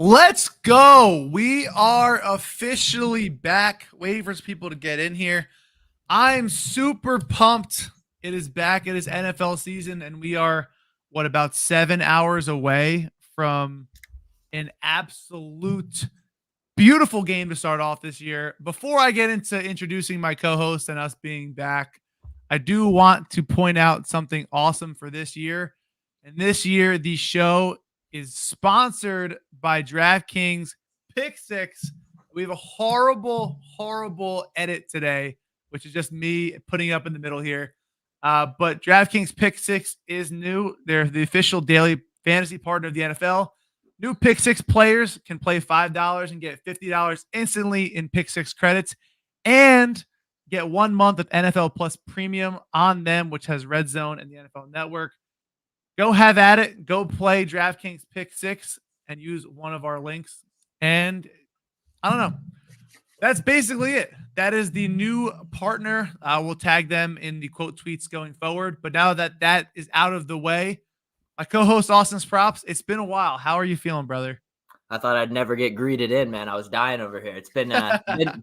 Let's go. We are officially back. Waiting for people to get in here. I'm super pumped. It is back. It is NFL season, and we are, about 7 hours away from an absolute beautiful game to start off this year. Before I get into introducing my co host and us being back, I do want to point out something awesome for this year. And this year, the show is sponsored by Draftkings Pick Six. We have a horrible edit today, which is just me putting up in the middle here. But DraftKings Pick Six is new. They're the official daily fantasy partner of the NFL. New Pick Six players can play $5 and get $50 instantly in Pick Six credits and get 1 month of NFL Plus Premium on them, which has Red Zone and the NFL Network. Go have at it. Go play DraftKings Pick Six and use one of our links. And I don't know. That's basically it. That is the new partner. We'll tag them in the quote tweets going forward. But now that that is out of the way, my co-host Austin's Props, it's been a while. How are you feeling, brother? I thought I'd never get greeted in, man. I was dying over here. It's been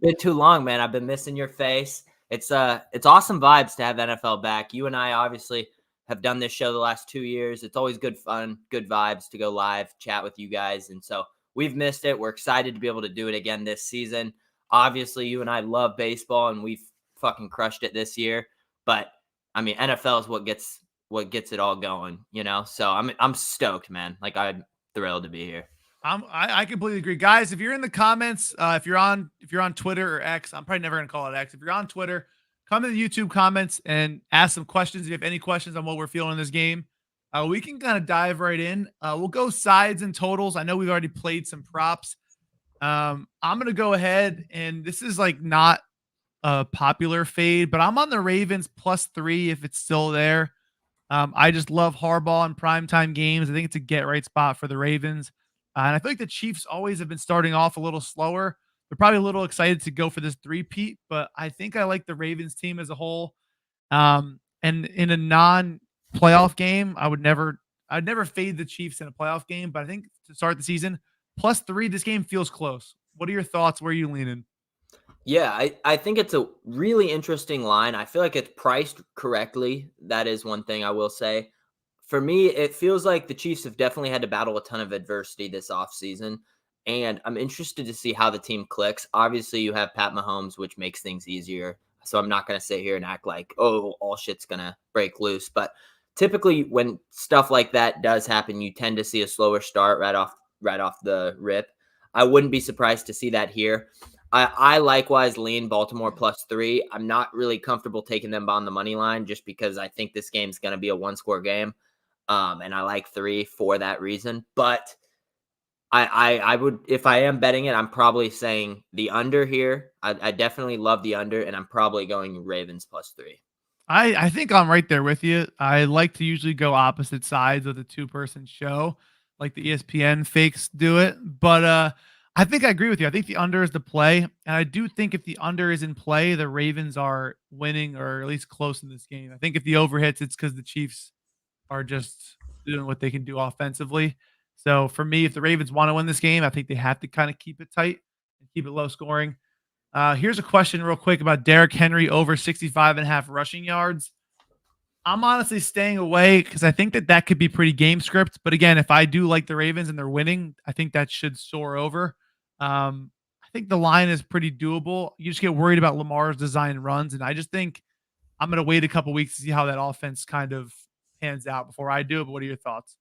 been too long, man. I've been missing your face. It's awesome vibes to have NFL back. You and I obviously have done this show the last 2 years. It's always good fun, good vibes to go live, chat with you guys. And so we've missed it. We're excited to be able to do it again this season. Obviously, you and I love baseball, and we've fucking crushed it this year. But I mean, NFL is what gets it all going, you know. So I'm stoked, man. Like, I'm thrilled to be here. I completely agree, guys. If you're in the comments, if you're on Twitter or X, I'm probably never gonna call it X. If you're on Twitter, come to the YouTube comments and ask some questions. If you have any questions on what we're feeling in this game, we can kind of dive right in. We'll go sides and totals. I know we've already played some props. I'm gonna go ahead, and this is like not a popular fade, but I'm on the Ravens +3 if it's still there. I just love Harbaugh in primetime games. I think it's a get right spot for the Ravens. And I feel like the Chiefs always have been starting off a little slower. They're probably a little excited to go for this three-peat, but I think I like the Ravens team as a whole. And in a non-playoff game, I'd never fade the Chiefs in a playoff game, but I think to start the season, +3, this game feels close. What are your thoughts? Where are you leaning? Yeah, I think it's a really interesting line. I feel like it's priced correctly. That is one thing I will say. For me, it feels like the Chiefs have definitely had to battle a ton of adversity this offseason, and I'm interested to see how the team clicks. Obviously, you have Pat Mahomes, which makes things easier, so I'm not going to sit here and act like, oh, all shit's going to break loose. But typically when stuff like that does happen, you tend to see a slower start right off the rip. I wouldn't be surprised to see that here. I likewise lean Baltimore +3. I'm not really comfortable taking them on the money line just because I think this game's going to be a one-score game. And I like 3 for that reason. But I would, if I am betting it, I'm probably saying the under here. I definitely love the under, and I'm probably going Ravens +3. I think I'm right there with you. I like to usually go opposite sides of the two-person show, like the ESPN fakes do it. But I think I agree with you. I think the under is the play. And I do think if the under is in play, the Ravens are winning or at least close in this game. I think if the over hits, it's because the Chiefs are just doing what they can do offensively. So for me, if the Ravens want to win this game, I think they have to kind of keep it tight and keep it low scoring. Here's a question real quick about Derrick Henry over 65.5 rushing yards. I'm honestly staying away because I think that could be pretty game script. But again, if I do like the Ravens and they're winning, I think that should soar over. I think the line is pretty doable. You just get worried about Lamar's design runs. And I just think I'm going to wait a couple weeks to see how that offense kind of pans out before I do it. But what are your thoughts?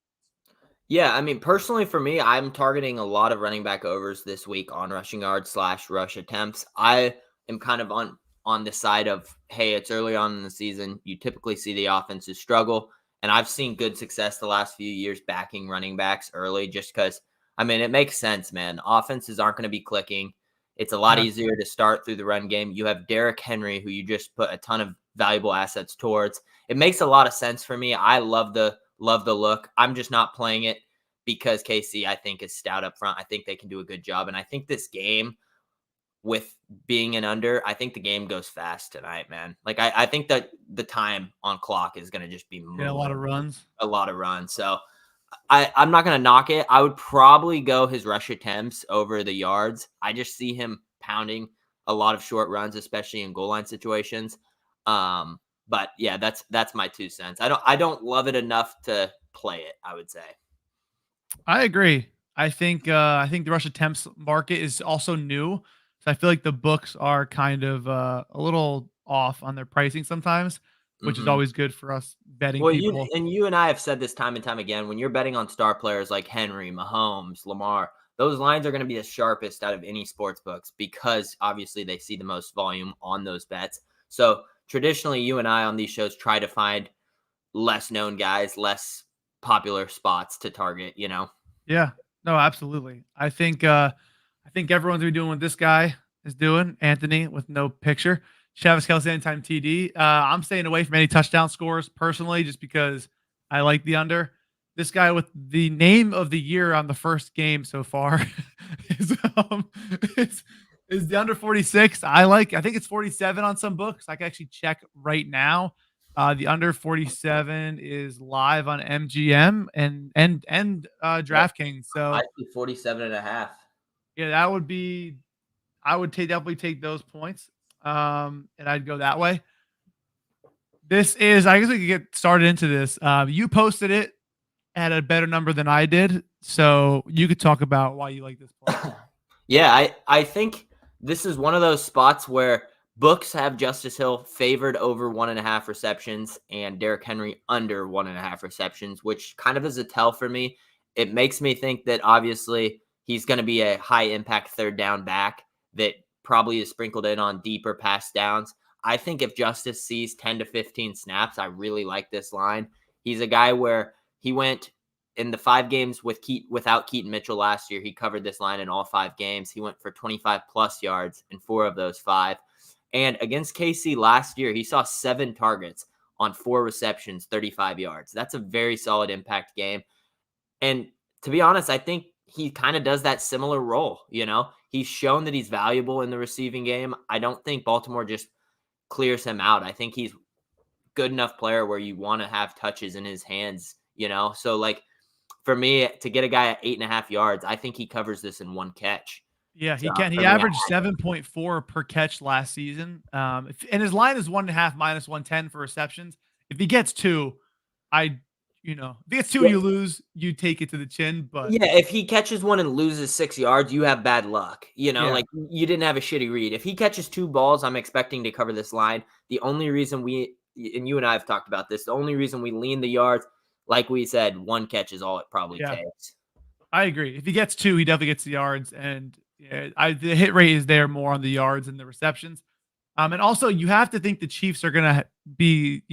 Yeah, I mean, personally for me, I'm targeting a lot of running back overs this week on rushing yards / rush attempts. I am kind of on the side of, hey, it's early on in the season. You typically see the offenses struggle. And I've seen good success the last few years backing running backs early just because, I mean, it makes sense, man. Offenses aren't going to be clicking. It's a lot easier to start through the run game. You have Derrick Henry, who you just put a ton of valuable assets towards. It makes a lot of sense for me. I love the look. I'm just not playing it because KC, I think, is stout up front. I think they can do a good job. And I think this game, with being an under, I think the game goes fast tonight, man. Like, I think that the time on clock is going to just be a lot of runs. A lot of runs. So I'm not going to knock it. I would probably go his rush attempts over the yards. I just see him pounding a lot of short runs, especially in goal line situations. But yeah, that's my 2 cents. I don't love it enough to play it, I would say. I agree. I think the rush attempts market is also new. So I feel like the books are kind of a little off on their pricing sometimes, which is Mhm. always good for us betting Well, you people. and you and I have said this time and time again, when you're betting on star players like Henry, Mahomes, Lamar, those lines are going to be the sharpest out of any sports books because obviously they see the most volume on those bets. So traditionally, you and I on these shows try to find less known guys, less popular spots to target. Yeah. No, absolutely. I think everyone's gonna be doing what this guy is doing, Anthony, with no picture. Travis Kelce anytime TD. I'm staying away from any touchdown scores personally, just because I like the under. This guy with the name of the year on the first game so far is is, is the under 46. I think it's 47 on some books. I can actually check right now. The under 47 is live on MGM and Yeah, DraftKings. So I see 47.5. yeah, that would be I would definitely take those points. And I'd go that way. This is I guess we could get started into this. You posted it at a better number than I did, so you could talk about why you like this play. Yeah, I think this is one of those spots where books have Justice Hill favored over 1.5 receptions and Derrick Henry under 1.5 receptions, which kind of is a tell for me. It makes me think that obviously he's going to be a high impact third down back that probably is sprinkled in on deeper pass downs. I think if Justice sees 10 to 15 snaps, I really like this line. He's a guy where he went in the 5 games without Keaton Mitchell last year. He covered this line in all 5 games. He went for 25 plus yards in 4 of those 5. And against KC last year, he saw 7 targets on 4 receptions, 35 yards. That's a very solid impact game. And to be honest, I think he kind of does that similar role. He's shown that he's valuable in the receiving game. I don't think Baltimore just clears him out. I think he's good enough player where you want to have touches in his hands. So like for me to get a guy at 8.5 yards, I think he covers this in 1 catch. Yeah, So he can. for He me, averaged 7.4 per catch last season. And his line is 1.5 minus 110 for receptions. If he gets 2, I, if he gets 2 and yeah, you lose, you take it to the chin. But yeah, if he catches one and loses 6 yards, you have bad luck. yeah, Like you didn't have a shitty read. If he catches 2 balls, I'm expecting to cover this line. The only reason and you and I have talked about this, the only reason we lean the yards, like we said, 1 catch is all it probably yeah, takes. I agree. If he gets 2, he definitely gets the yards. And yeah, the hit rate is there more on the yards and the receptions. And also you have to think the Chiefs are gonna be,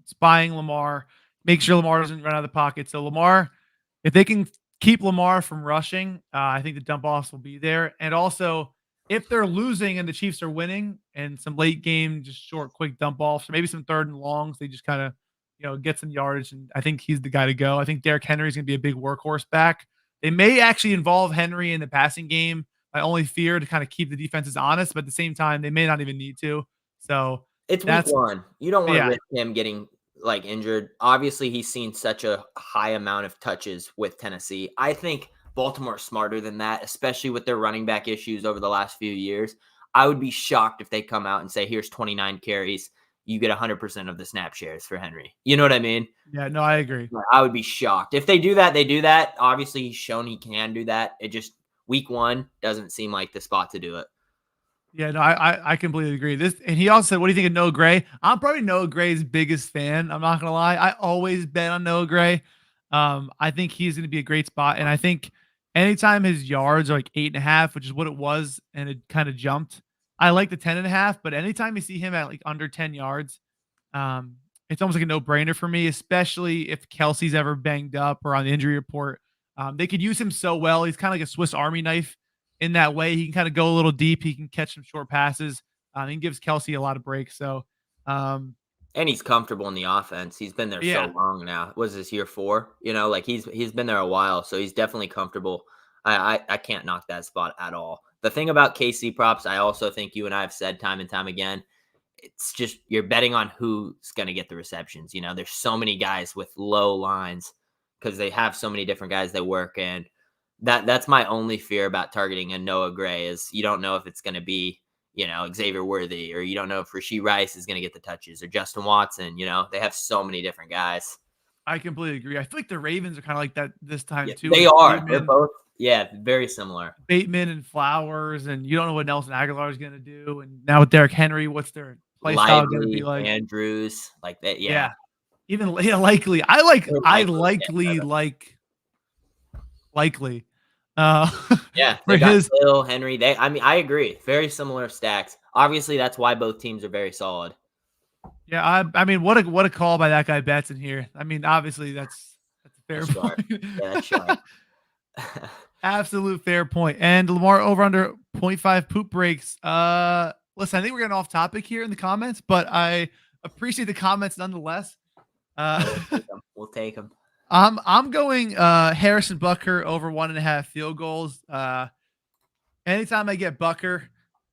spying Lamar, make sure Lamar doesn't run out of the pocket. So Lamar, if they can keep Lamar from rushing, I think the dump offs will be there. And also, if they're losing and the Chiefs are winning, and some late game, just short, quick dump offs, or maybe some third and longs, they just kind of, get some yardage. And I think he's the guy to go. I think Derrick Henry is going to be a big workhorse back. They may actually involve Henry in the passing game. I only fear to kind of keep the defenses honest, but at the same time, they may not even need to. So It's week that's 1. You don't want to yeah, risk him getting like injured. Obviously, he's seen such a high amount of touches with Tennessee. I think Baltimore's smarter than that, especially with their running back issues over the last few years. I would be shocked if they come out and say, here's 29 carries. You get 100% of the snap shares for Henry. You know what I mean? yeah. No, I agree. I would be shocked. If they do that, they do that. Obviously, he's shown he can do that. It just, week 1 doesn't seem like the spot to do it. Yeah, no, I completely agree. This and he also said, "What do you think of Noah Gray?" I'm probably Noah Gray's biggest fan. I'm not gonna lie. I always bet on Noah Gray. I think he's gonna be a great spot, and I think anytime his yards are like 8.5, which is what it was, and it kind of jumped. I like the 10.5, but anytime you see him at like under 10 yards, it's almost like a no brainer for me, especially if Kelsey's ever banged up or on the injury report. They could use him so well. He's kind of like a Swiss Army knife in that way. He can kind of go a little deep. He can catch some short passes. He gives Kelsey a lot of breaks. So, um, And he's comfortable in the offense. He's been there so yeah, long now. Was this year 4? Like he's been there a while, so he's definitely comfortable. I can't knock that spot at all. The thing about KC props, I also think you and I have said time and time again, it's just you're betting on who's going to get the receptions. There's so many guys with low lines because they have so many different guys they work in. That's my only fear about targeting a Noah Gray is you don't know if it's going to be, Xavier Worthy, or you don't know if Rashee Rice is going to get the touches, or Justin Watson. They have so many different guys. I completely agree. I feel like the Ravens are kind of like that this time too. They are. They're both, very similar. Bateman and Flowers, and you don't know what Nelson Aguilar is going to do. And now with Derrick Henry, what's their play style going to be like? Andrews, like that. Yeah. Even Likely. I likely. They got Hill, Henry. I agree. Very similar stacks. Obviously, that's why both teams are very solid. Yeah, I mean, what a call by that guy Betts in here. I mean, obviously that's a fair point. Yeah, that's sharp. Absolute fair point. And Lamar over under 0.5 poop breaks. Listen, I think we're getting off topic here in the comments, but I appreciate the comments nonetheless. We'll take them. I'm going Harrison Butker over 1.5 field goals. Anytime I get Butker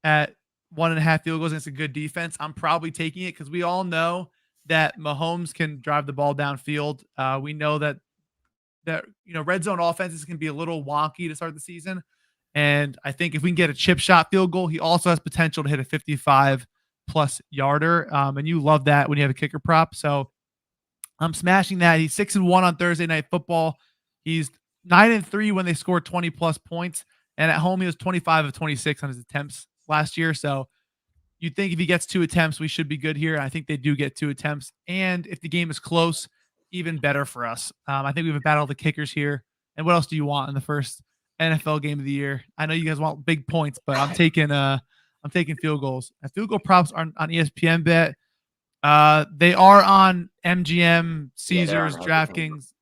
at 1.5 field goals against a good defense, I'm probably taking it because we all know that Mahomes can drive the ball downfield. We know that red zone offenses can be a little wonky to start the season. And I think if we can get a chip shot field goal, he also has potential to hit a 55+ yarder. And you love that when you have a kicker prop. So I'm smashing that. He's 6-1 on Thursday Night Football. He's 9-3 when they score 20+ points. And at home, he was 25 of 26 on his attempts last year. So you think if he gets 2 attempts, we should be good here. I think they do get 2 attempts. And if the game is close, even better for us. I think we have a battle of the kickers here. And what else do you want in the first NFL game of the year? I know you guys want big points, but I'm taking field goals. Field goal props are on ESPN.bet. They are on MGM, Caesars, Draftkings,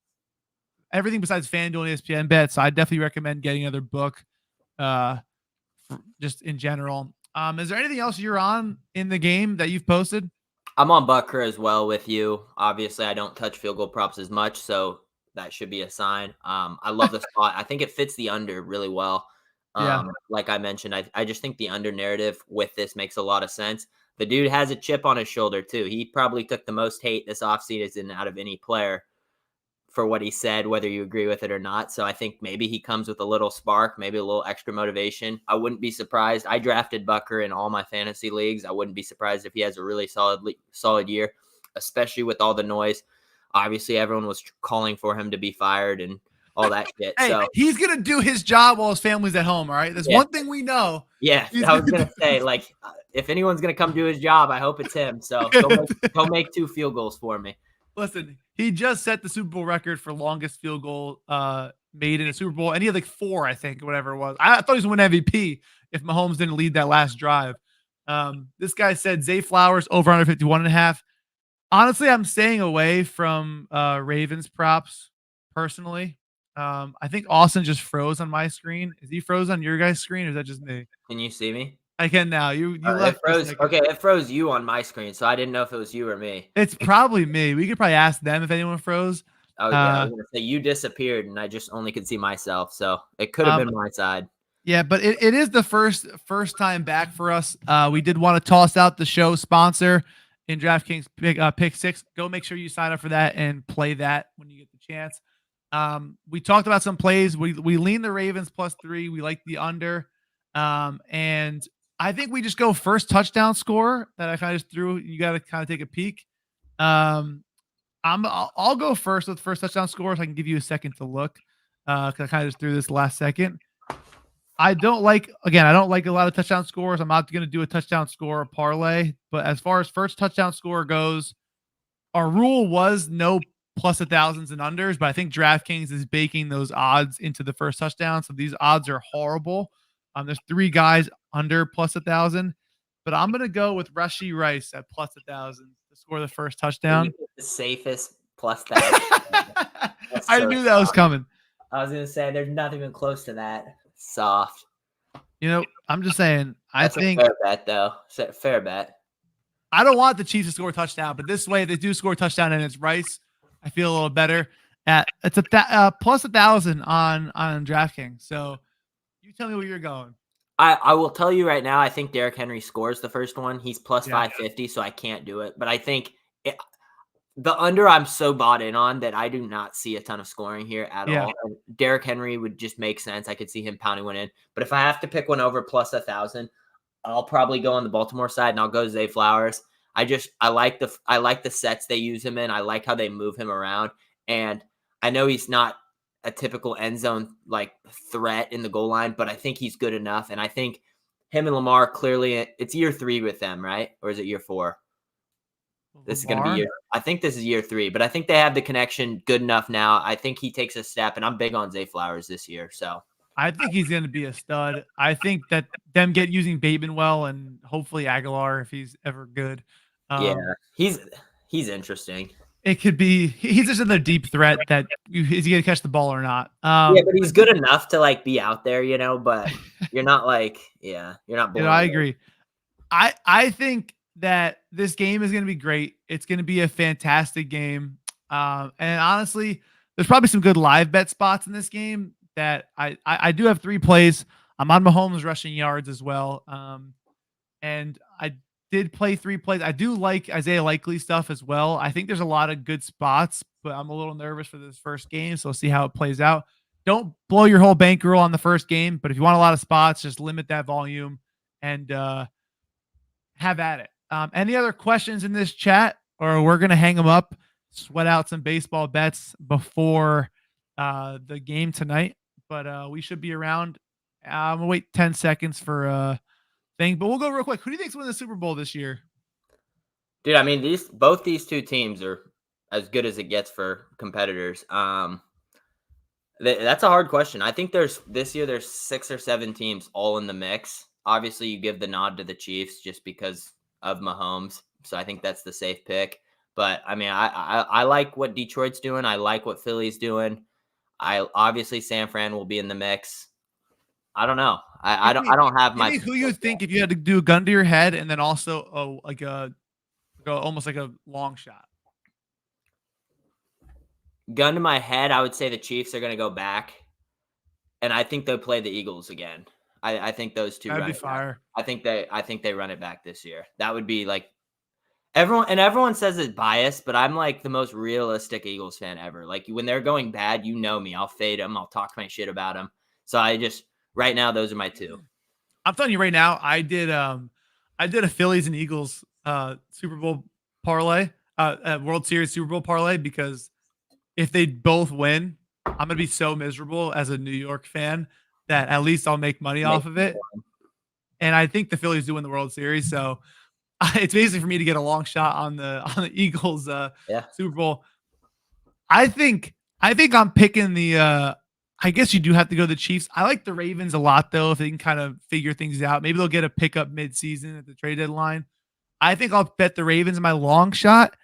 everything besides FanDuel and ESPN.bet. So I definitely recommend getting another book, just in general. Is there anything else you're on in the game that you've posted? I'm on Butker as well with you. Obviously, I don't touch field goal props as much, so that should be a sign. I love the spot. I think it fits the under really well. Like I mentioned, I just think the under narrative with this makes a lot of sense. The dude has a chip on his shoulder, too. He probably took the most hate this offseason out of any player for what he said, whether you agree with it or not. So I think maybe he comes with a little spark, maybe a little extra motivation. I wouldn't be surprised. I drafted Butker in all my fantasy leagues. I wouldn't be surprised if he has a really solid year, especially with all the noise. Obviously, everyone was calling for him to be fired and all that shit. Hey, so he's going to do his job while his family's at home, all right? There's one thing we know. Yeah, I was going to say, like, if anyone's going to come do his job, I hope it's him. So go make 2 field goals for me. Listen, he just set the Super Bowl record for longest field goal made in a Super Bowl, and he had like 4, I think, whatever it was. I thought he was going to win MVP if Mahomes didn't lead that last drive. This guy said Zay Flowers over under 51.5. Honestly, I'm staying away from Ravens props personally. I think Austin just froze on my screen. Is he froze on your guys' screen, or is that just me? Can you see me? I can now. You left. It froze. Okay, it froze you on my screen, so I didn't know if it was you or me. It's probably me. We could probably ask them if anyone froze. Oh yeah, I was gonna say you disappeared, and I just only could see myself, so it could have been my side. Yeah, but it is the first time back for us. We did want to toss out the show sponsor in DraftKings Pick 6. Go make sure you sign up for that and play that when you get the chance. We talked about some plays. We lean the Ravens +3. We like the under, and I think we just go first touchdown score that I kind of just threw. You got to kind of take a peek. I'll go first with first touchdown score, so I can give you a second to look. Because I kind of just threw this last second. I don't like a lot of touchdown scores. I'm not going to do a touchdown score parlay, but as far as first touchdown score goes, our rule was no +1,000s and unders, but I think DraftKings is baking those odds into the first touchdown. So these odds are horrible. There's 3 guys under +1,000, but I'm going to go with Rashee Rice at +1,000 to score the first touchdown. The safest +1,000. I knew that was coming. I was going to say, there's nothing even close to that. Soft. I'm just saying, That's a fair bet, though. Fair bet. I don't want the Chiefs to score a touchdown, but this way, if they do score a touchdown and it's Rice, I feel a little better. It's a +1,000 on DraftKings. So you tell me where you're going. I will tell you right now, I think Derrick Henry scores the first one. He's +550, so I can't do it. But I think The under I'm so bought in on that I do not see a ton of scoring here at Yeah. all. And Derrick Henry would just make sense. I could see him pounding one in. But if I have to pick one over plus 1,000, I'll probably go on the Baltimore side and I'll go Zay Flowers. I like the sets they use him in. I like how they move him around. And I know he's not a typical end zone like threat in the goal line, but I think he's good enough. And I think him and Lamar clearly it's year 3 with them, right? Or is it year 4? This is going to be I think this is year 3, but I think they have the connection good enough now. I think he takes a step, and I'm big on Zay Flowers this year. So I think he's going to be a stud. I think that them using Bateman well, and hopefully Aguilar if he's ever good. Yeah, he's interesting. It could be he's just another deep threat that is he going to catch the ball or not? Yeah, but he's good enough to like be out there, but you're not like you're not. I agree. I think that this game is going to be great. It's going to be a fantastic game. And honestly, there's probably some good live bet spots in this game that I do have 3 plays. I'm on Mahomes rushing yards as well. And I did play 3 plays. I do like Isaiah Likely stuff as well. I think there's a lot of good spots, but I'm a little nervous for this first game. So we'll see how it plays out. Don't blow your whole bankroll on the first game, but if you want a lot of spots, just limit that volume and have at it. Any other questions in this chat, or we're going to hang them up, sweat out some baseball bets before the game tonight. But we should be around. I'm going to wait 10 seconds for thing, but we'll go real quick. Who do you think's winning the Super Bowl this year? Dude, I mean, both these 2 teams are as good as it gets for competitors. That's a hard question. I think this year there's 6 or 7 teams all in the mix. Obviously, you give the nod to the Chiefs just because of Mahomes. So I think that's the safe pick. But I mean, I like what Detroit's doing. I like what Philly's doing. Obviously San Fran will be in the mix. I don't know. I don't have my who you think if you had to do a gun to your head and then also almost like a long shot. Gun to my head, I would say the Chiefs are going to go back, and I think they'll play the Eagles again. I think those 2. That'd be fire. I think they run it back this year. That would be like everyone says it's biased, but I'm like the most realistic Eagles fan ever. Like when they're going bad, you know me. I'll fade them. I'll talk my shit about them. So right now, those are my 2. I'm telling you right now, I did a Phillies and Eagles Super Bowl parlay, World Series Super Bowl parlay, because if they both win, I'm gonna be so miserable as a New York fan that at least I'll make money off of it. And I think the Phillies do win the World Series, so it's basically for me to get a long shot on the Eagles Super Bowl. I think I'm picking the. I guess you do have to go the Chiefs. I like the Ravens a lot though, if they can kind of figure things out. Maybe they'll get a pickup mid-season at the trade deadline. I think I'll bet the Ravens in my long shot.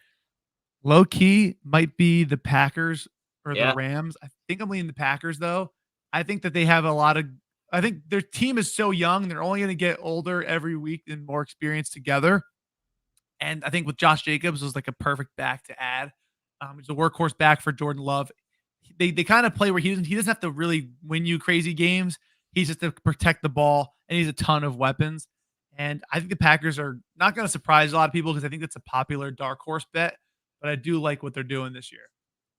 Low key might be the Packers or the Rams. I think I'm leaning the Packers though. I think that they have I think their team is so young. They're only going to get older every week and more experience together. And I think with Josh Jacobs was like a perfect back to add. He's a workhorse back for Jordan Love. They kind of play where he doesn't have to really win you crazy games. He's just to protect the ball, and he's a ton of weapons. And I think the Packers are not going to surprise a lot of people because I think that's a popular dark horse bet. But I do like what they're doing this year.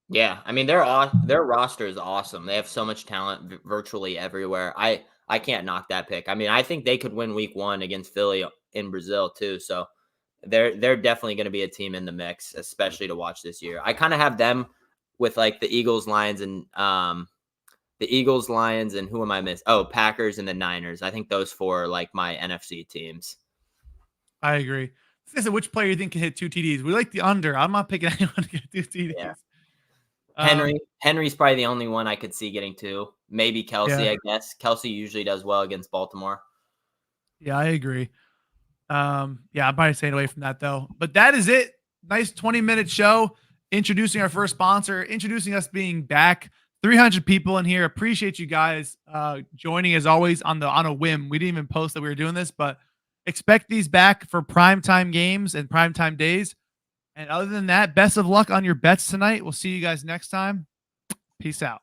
Yeah, I mean their roster is awesome. They have so much talent virtually everywhere. I can't knock that pick. I mean, I think they could win Week 1 against Philly in Brazil too. So they're definitely going to be a team in the mix, especially to watch this year. I kind of have them with like the Eagles, Lions, and who am I missing? Oh, Packers and the Niners. I think those 4 are like my NFC teams. I agree. So which player you think can hit 2 TDs? We like the under. I'm not picking anyone to get 2 TDs. Yeah. Henry's probably the only one I could see getting 2. Maybe Kelsey, I guess. Kelsey usually does well against Baltimore. Yeah, I agree. I'm probably staying away from that though. But that is it. Nice 20-minute show. Introducing our first sponsor, introducing us being back. 300 people in here. Appreciate you guys joining as always on a whim. We didn't even post that we were doing this, but expect these back for primetime games and primetime days. And other than that, best of luck on your bets tonight. We'll see you guys next time. Peace out.